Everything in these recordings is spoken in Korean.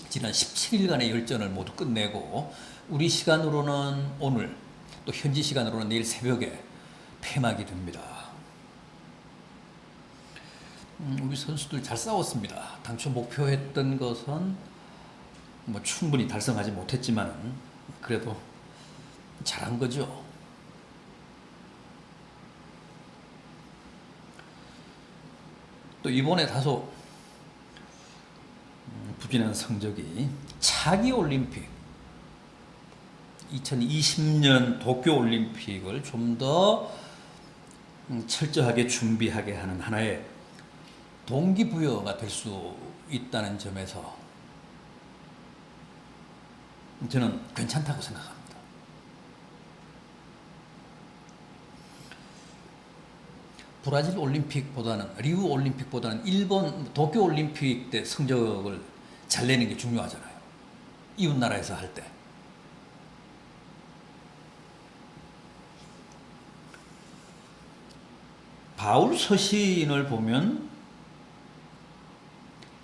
지난 17일간의 열전을 모두 끝내고 우리 시간으로는 오늘, 또 현지 시간으로는 내일 새벽에 폐막이 됩니다. 우리 선수들 잘 싸웠습니다. 당초 목표했던 것은 충분히 달성하지 못했지만 그래도 잘한 거죠. 또 이번에 다소 부진한 성적이 차기 올림픽 2020년 도쿄올림픽을 좀 더 철저하게 준비하게 하는 하나의 동기부여가 될 수 있다는 점에서 저는 괜찮다고 생각합니다. 브라질 올림픽보다는, 리우 올림픽보다는 일본 도쿄 올림픽 때 성적을 잘 내는 게 중요하잖아요. 이웃 나라에서 할 때. 바울 서신을 보면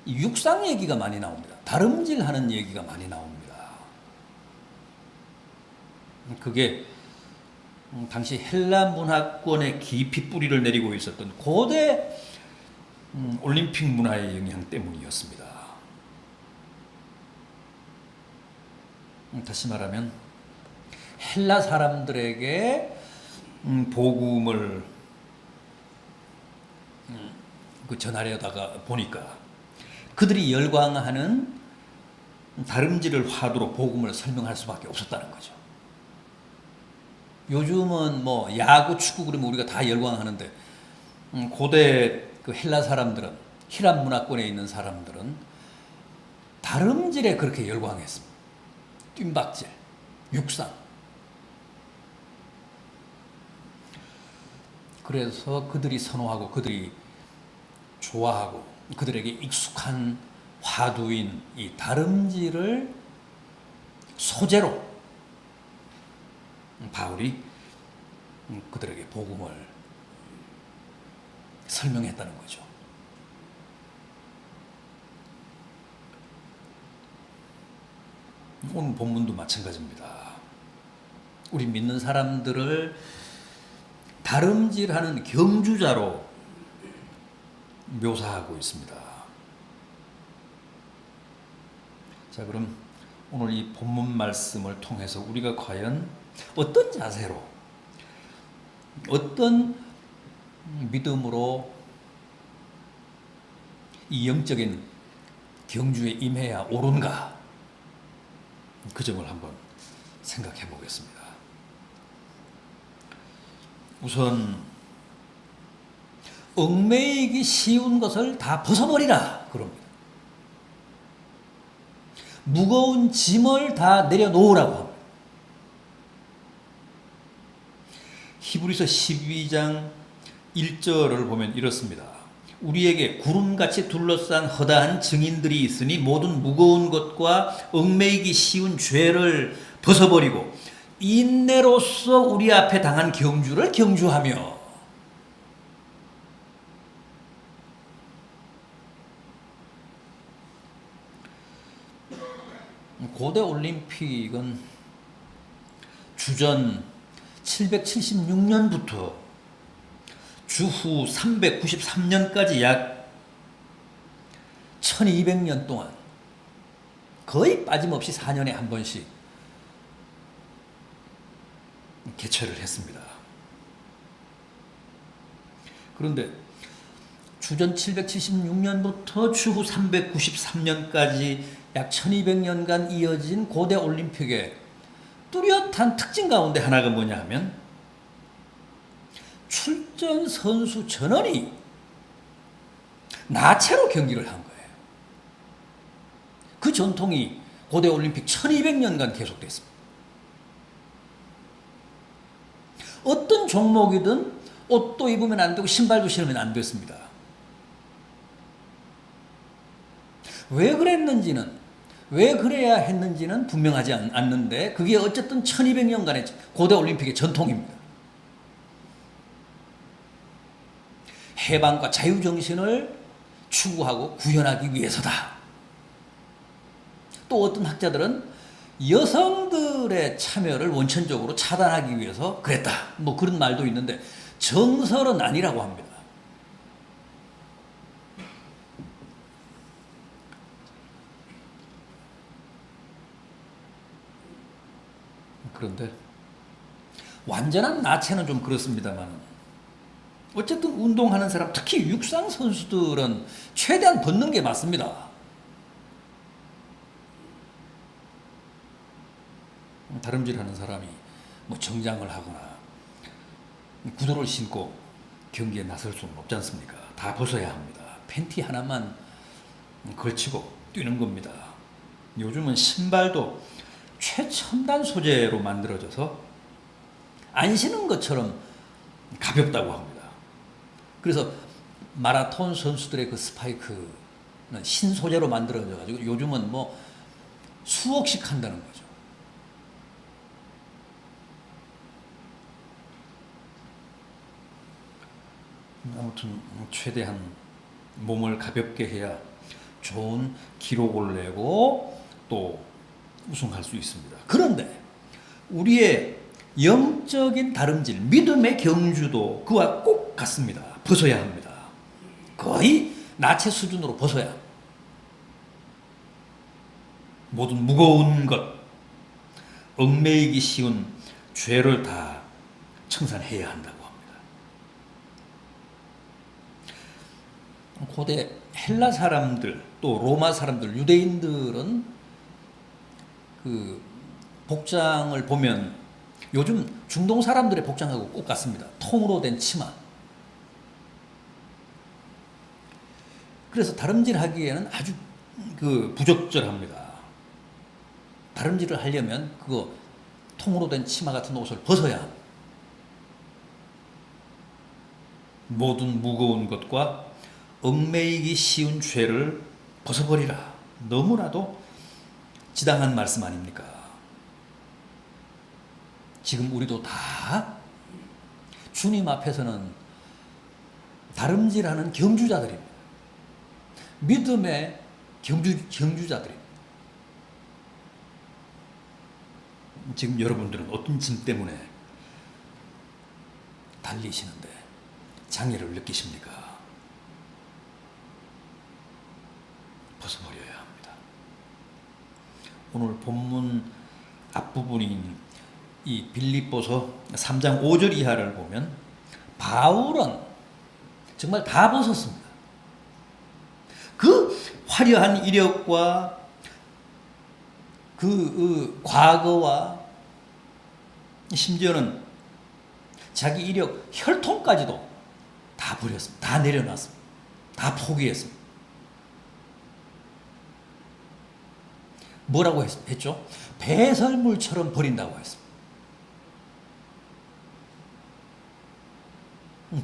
육상 얘기가 많이 나옵니다. 다름질하는 얘기가 많이 나옵니다. 그게 당시 헬라 문화권에 깊이 뿌리를 내리고 있었던 고대 올림픽 문화의 영향 때문이었습니다. 다시 말하면 헬라 사람들에게 복음을 전하려다가 보니까 그들이 열광하는 다름질을 화두로 복음을 설명할 수밖에 없었다는 거죠. 요즘은 야구, 축구 그러면 우리가 다 열광하는데 고대 그 헬라 사람들은, 히랍 문화권에 있는 사람들은 다름질에 그렇게 열광했습니다. 뜀박질, 육상. 그래서 그들이 선호하고 그들이 좋아하고 그들에게 익숙한 화두인 이 다름질을 소재로 바울이 그들에게 복음을 설명했다는 거죠. 오늘 본문도 마찬가지입니다. 우리 믿는 사람들을 다름질하는 경주자로 묘사하고 있습니다. 자, 그럼 오늘 이 본문 말씀을 통해서 우리가 과연 어떤 자세로, 어떤 믿음으로 이 영적인 경주에 임해야 옳은가, 그 점을 한번 생각해 보겠습니다. 우선 얽매이기 쉬운 것을 다 벗어버리라 그럽니다. 무거운 짐을 다 내려놓으라고 합니다. 히브리서 12장 1절을 보면 이렇습니다. 우리에게 구름같이 둘러싼 허다한 증인들이 있으니 모든 무거운 것과 얽매이기 쉬운 죄를 벗어버리고 인내로서 우리 앞에 당한 경주를 경주하며. 고대 올림픽은 주전 776년부터 주후 393년까지 약 1200년 동안 거의 빠짐없이 4년에 한 번씩 개최를 했습니다. 그런데 주전 776년부터 주후 393년까지 약 1200년간 이어진 고대 올림픽의 뚜렷한 특징 가운데 하나가 뭐냐 하면 출전 선수 전원이 나체로 경기를 한 거예요. 그 전통이 고대 올림픽 1200년간 계속됐습니다. 어떤 종목이든 옷도 입으면 안 되고 신발도 신으면 안 됐습니다. 왜 그랬는지는, 왜 그래야 했는지는 분명하지 않는데 그게 어쨌든 1200년간의 고대 올림픽의 전통입니다. 해방과 자유정신을 추구하고 구현하기 위해서다. 또 어떤 학자들은 여성들의 참여를 원천적으로 차단하기 위해서 그랬다. 뭐 그런 말도 있는데 정설은 아니라고 합니다. 그런데 완전한 나체는 좀 그렇습니다만 어쨌든 운동하는 사람, 특히 육상 선수들은 최대한 벗는 게 맞습니다. 다름질하는 사람이 뭐 정장을 하거나 구두를 신고 경기에 나설 수는 없지 않습니까? 다 벗어야 합니다. 팬티 하나만 걸치고 뛰는 겁니다. 요즘은 신발도 최첨단 소재로 만들어져서 안 신은 것처럼 가볍다고 합니다. 그래서 마라톤 선수들의 그 스파이크는 신소재로 만들어져 가지고 요즘은 뭐 수억씩 한다는 거죠. 아무튼 최대한 몸을 가볍게 해야 좋은 기록을 내고 또 우승할 수 있습니다. 그런데 우리의 영적인 다름질, 믿음의 경주도 그와 꼭 같습니다. 벗어야 합니다. 거의 나체 수준으로 벗어야. 모든 무거운 것, 얽매이기 쉬운 죄를 다 청산해야 한다고 합니다. 고대 헬라 사람들, 또 로마 사람들, 유대인들은 그 복장을 보면 요즘 중동 사람들의 복장하고 꼭 같습니다. 통으로 된 치마. 그래서 다름질 하기에는 아주 그 부적절합니다. 다름질을 하려면 그거 통으로 된 치마 같은 옷을 벗어야 합니다. 모든 무거운 것과 얽매이기 쉬운 죄를 벗어버리라. 너무나도 지당한 말씀 아닙니까? 지금 우리도 다 주님 앞에서는 다름질하는 경주자들입니다. 믿음의 경주자들입니다. 지금 여러분들은 어떤 짐 때문에 달리시는데 장애를 느끼십니까? 벗어버려야 합니다. 오늘 본문 앞부분인 이 빌립보서 3장 5절 이하를 보면 바울은 정말 다 벗었습니다. 그 화려한 이력과 그 과거와 심지어는 자기 이력 혈통까지도 다 버렸습니다. 다 내려놨습니다. 다 포기했습니다. 뭐라고 했죠? 배설물처럼 버린다고 했습니다.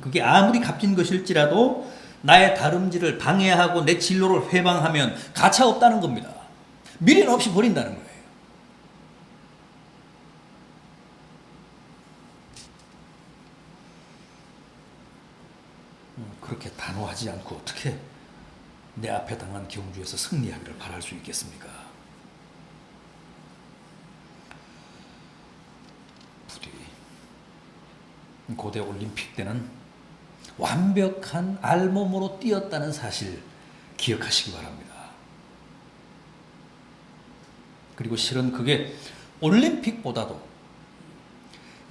그게 아무리 값진 것일지라도 나의 다름질을 방해하고 내 진로를 회방하면 가차 없다는 겁니다. 미련 없이 버린다는 거예요. 그렇게 단호하지 않고 어떻게 내 앞에 당한 경주에서 승리하기를 바랄 수 있겠습니까? 부디 고대 올림픽 때는 완벽한 알몸으로 뛰었다는 사실 기억하시기 바랍니다. 그리고 실은 그게 올림픽보다도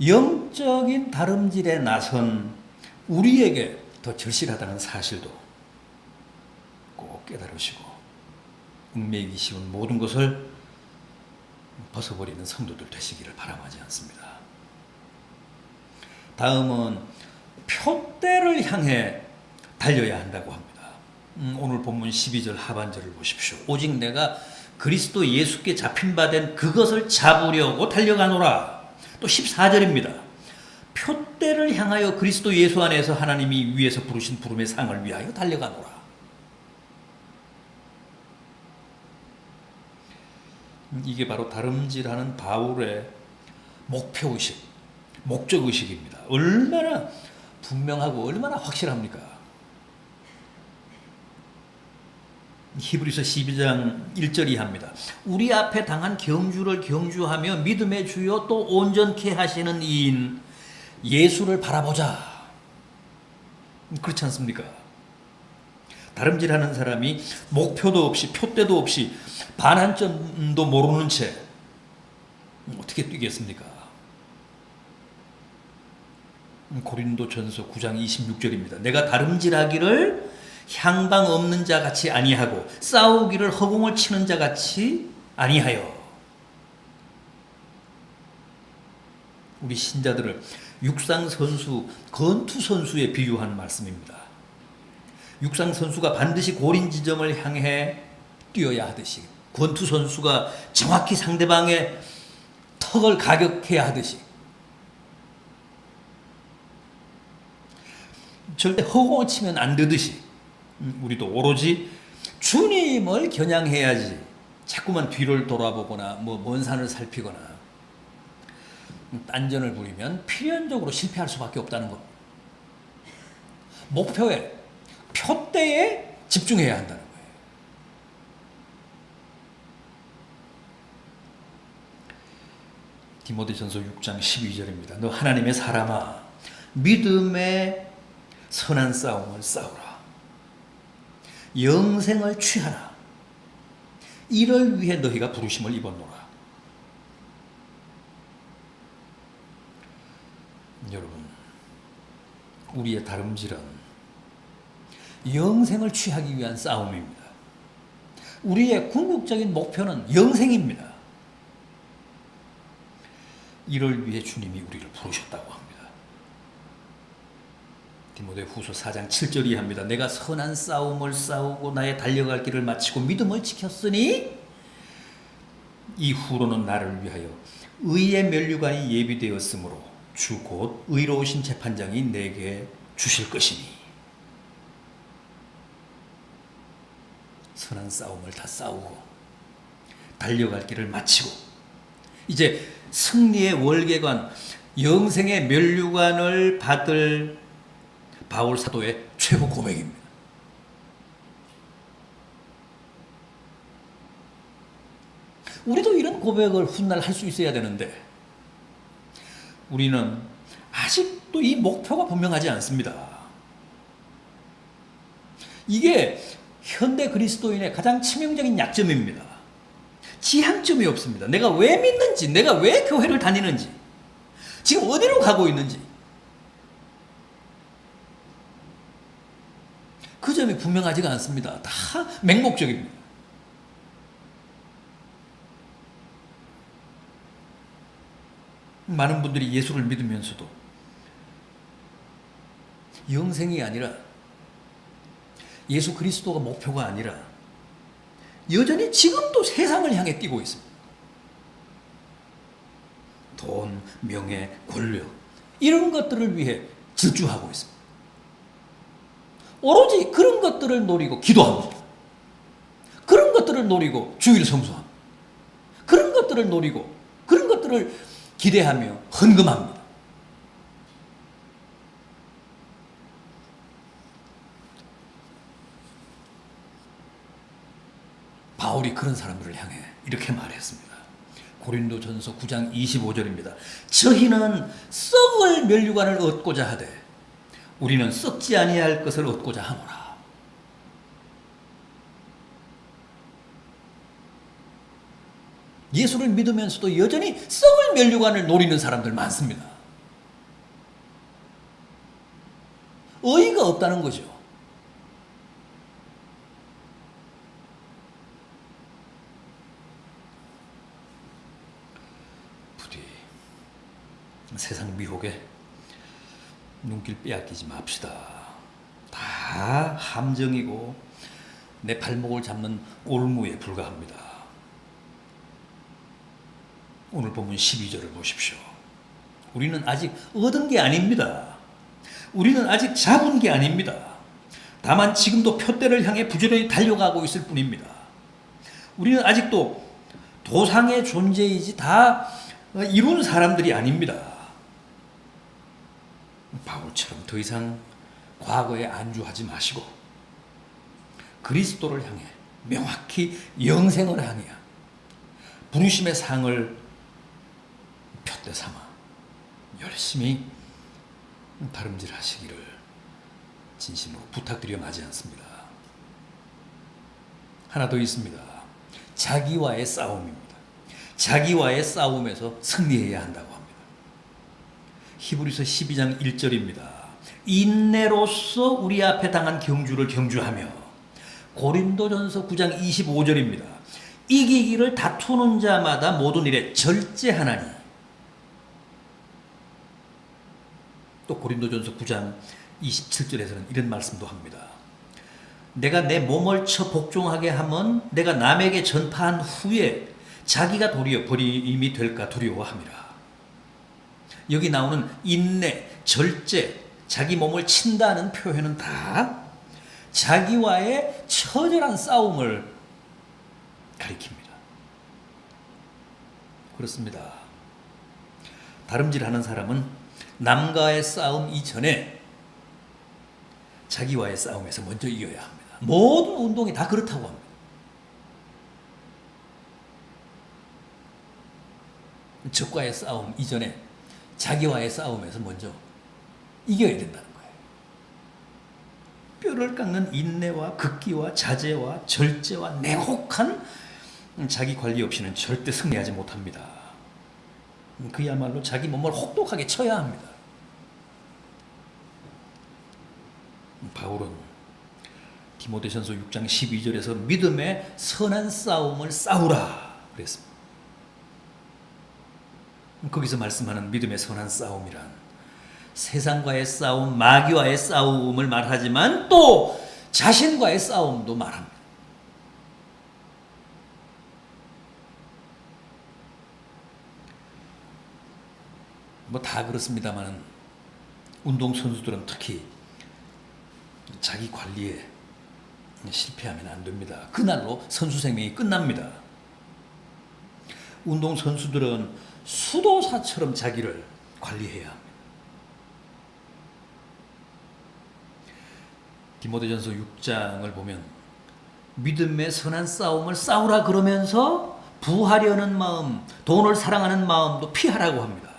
영적인 다름질에 나선 우리에게 더 절실하다는 사실도 꼭 깨달으시고 얽매이기 쉬운 모든 것을 벗어버리는 성도들 되시기를 바람하지 않습니다. 다음은 표대를 향해 달려야 한다고 합니다. 오늘 본문 12절 하반절을 보십시오. 오직 내가 그리스도 예수께 잡힌 바 된 그것을 잡으려고 달려가노라. 또 14절입니다. 표대를 향하여 그리스도 예수 안에서 하나님이 위에서 부르신 부름의 상을 위하여 달려가노라. 이게 바로 다름질하는 바울의 목표의식, 목적의식입니다. 얼마나 분명하고 얼마나 확실합니까? 히브리서 12장 1절이 합니다. 우리 앞에 당한 경주를 경주하며 믿음의 주요 또 온전케 하시는 이인 예수를 바라보자. 그렇지 않습니까? 다름질하는 사람이 목표도 없이 표대도 없이 반 한 점도 모르는 채 어떻게 뛰겠습니까? 고린도전서 9장 26절입니다. 내가 다름질하기를 향방 없는 자 같이 아니하고 싸우기를 허공을 치는 자 같이 아니하여. 우리 신자들을 육상 선수, 권투 선수에 비유한 말씀입니다. 육상 선수가 반드시 골인 지점을 향해 뛰어야 하듯이, 권투 선수가 정확히 상대방의 턱을 가격해야 하듯이, 절대 허공을 치면 안 되듯이, 우리도 오로지 주님을 겨냥해야지 자꾸만 뒤를 돌아보거나 먼 산을 살피거나 딴전을 부리면 필연적으로 실패할 수밖에 없다는 것. 목표에, 표대에 집중해야 한다는 거예요. 디모데전서 6장 12절입니다. 너 하나님의 사람아, 믿음의 선한 싸움을 싸우라. 영생을 취하라. 이를 위해 너희가 부르심을 입었노라. 여러분, 우리의 다름질은 영생을 취하기 위한 싸움입니다. 우리의 궁극적인 목표는 영생입니다. 이를 위해 주님이 우리를 부르셨다고 합니다. 디모데후서 4장 7절이 합니다. 내가 선한 싸움을 싸우고 나의 달려갈 길을 마치고 믿음을 지켰으니 이후로는 나를 위하여 의의 면류관이 예비되었으므로 주 곧 의로우신 재판장이 내게 주실 것이니. 선한 싸움을 다 싸우고 달려갈 길을 마치고 이제 승리의 월계관, 영생의 면류관을 받을 바울 사도의 최고 고백입니다. 우리도 이런 고백을 훗날 할 수 있어야 되는데 우리는 아직도 이 목표가 분명하지 않습니다. 이게 현대 그리스도인의 가장 치명적인 약점입니다. 지향점이 없습니다. 내가 왜 믿는지, 내가 왜 교회를 다니는지, 지금 어디로 가고 있는지 그 점이 분명하지가 않습니다. 다 맹목적입니다. 많은 분들이 예수를 믿으면서도 영생이 아니라 예수 그리스도가 목표가 아니라 여전히 지금도 세상을 향해 뛰고 있습니다. 돈, 명예, 권력 이런 것들을 위해 질주하고 있습니다. 오로지 그런 것들을 노리고 기도합니다. 그런 것들을 노리고 주일 성수합니다. 그런 것들을 노리고 그런 것들을 기대하며 헌금합니다. 바울이 그런 사람들을 향해 이렇게 말했습니다. 고린도전서 9장 25절입니다. 저희는 썩을 면류관을 얻고자 하되 우리는 썩지 아니할 것을 얻고자 하노라. 예수를 믿으면서도 여전히 썩을 면류관을 노리는 사람들 많습니다. 의의가 없다는 거죠. 부디 세상 미혹에 눈길 빼앗기지 맙시다. 다 함정이고 내 발목을 잡는 올무에 불과합니다. 오늘 본문 12절을 보십시오. 우리는 아직 얻은 게 아닙니다. 우리는 아직 잡은 게 아닙니다. 다만 지금도 표대를 향해 부지런히 달려가고 있을 뿐입니다. 우리는 아직도 도상의 존재이지 다 이룬 사람들이 아닙니다. 바울처럼 더 이상 과거에 안주하지 마시고 그리스도를 향해 명확히 영생을 향해 부르심의 상을 푯대 삼아 열심히 다름질 하시기를 진심으로 부탁드려 마지 않습니다. 하나 더 있습니다. 자기와의 싸움입니다. 자기와의 싸움에서 승리해야 한다고 합니다. 히브리서 12장 1절입니다. 인내로서 우리 앞에 당한 경주를 경주하며, 고린도전서 9장 25절입니다. 이기기를 다투는 자마다 모든 일에 절제하나니. 또 고린도전서 9장 27절에서는 이런 말씀도 합니다. 내가 내 몸을 쳐 복종하게 하면 내가 남에게 전파한 후에 자기가 도리어 버림이 될까 두려워함이라. 여기 나오는 인내, 절제, 자기 몸을 친다는 표현은 다 자기와의 처절한 싸움을 가리킵니다. 그렇습니다. 다름질하는 사람은 남과의 싸움 이전에 자기와의 싸움에서 먼저 이겨야 합니다. 모든 운동이 다 그렇다고 합니다. 적과의 싸움 이전에 자기와의 싸움에서 먼저 이겨야 된다는 거예요. 뼈를 깎는 인내와 극기와 자제와 절제와 냉혹한 자기 관리 없이는 절대 승리하지 못합니다. 그야말로 자기 몸을 혹독하게 쳐야 합니다. 바울은 디모데전서 6장 12절에서 믿음의 선한 싸움을 싸우라 그랬습니다. 거기서 말씀하는 믿음의 선한 싸움이란 세상과의 싸움, 마귀와의 싸움을 말하지만 또 자신과의 싸움도 말합니다. 뭐 다 그렇습니다만 운동선수들은 특히 자기 관리에 실패하면 안 됩니다. 그날로 선수 생명이 끝납니다. 운동선수들은 수도사처럼 자기를 관리해야 합니다. 디모데전서 6장을 보면 믿음의 선한 싸움을 싸우라 그러면서 부하려는 마음, 돈을 사랑하는 마음도 피하라고 합니다.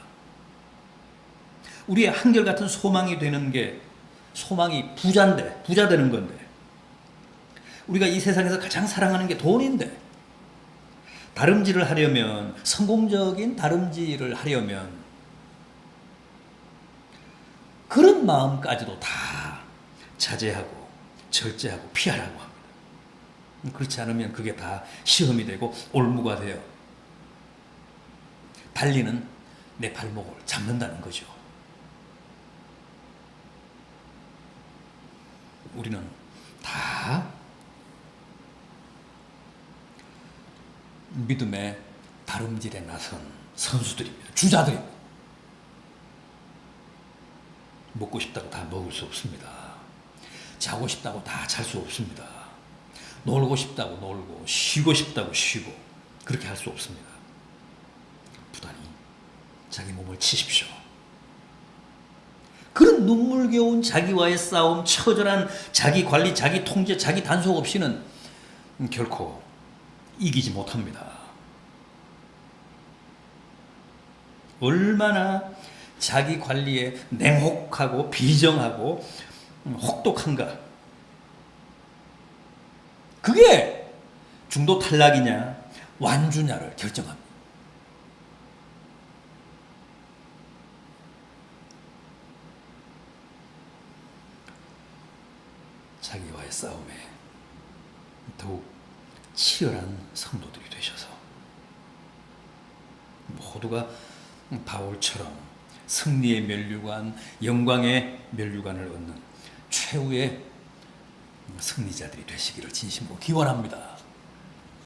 우리의 한결같은 소망이 되는 게, 소망이 부자인데, 부자 되는 건데, 우리가 이 세상에서 가장 사랑하는 게 돈인데, 다름질을 하려면, 성공적인 다름질을 하려면 그런 마음까지도 다 자제하고 절제하고 피하라고 합니다. 그렇지 않으면 그게 다 시험이 되고 올무가 되어 달리는 내 발목을 잡는다는 거죠. 우리는 다 믿음의 다름질에 나선 선수들입니다. 주자들입니다. 먹고 싶다고 다 먹을 수 없습니다. 자고 싶다고 다 잘 수 없습니다. 놀고 싶다고 놀고 쉬고 싶다고 쉬고 그렇게 할 수 없습니다. 부단히 자기 몸을 치십시오. 그런 눈물겨운 자기와의 싸움, 처절한 자기 관리, 자기 통제, 자기 단속 없이는 결코 이기지 못합니다. 얼마나 자기 관리에 냉혹하고 비정하고 혹독한가. 그게 중도 탈락이냐 완주냐를 결정합니다. 자기와의 싸움에 더욱 치열한 성도들이 되셔서 모두가 바울처럼 승리의 면류관, 영광의 면류관을 얻는 최후의 승리자들이 되시기를 진심으로 기원합니다.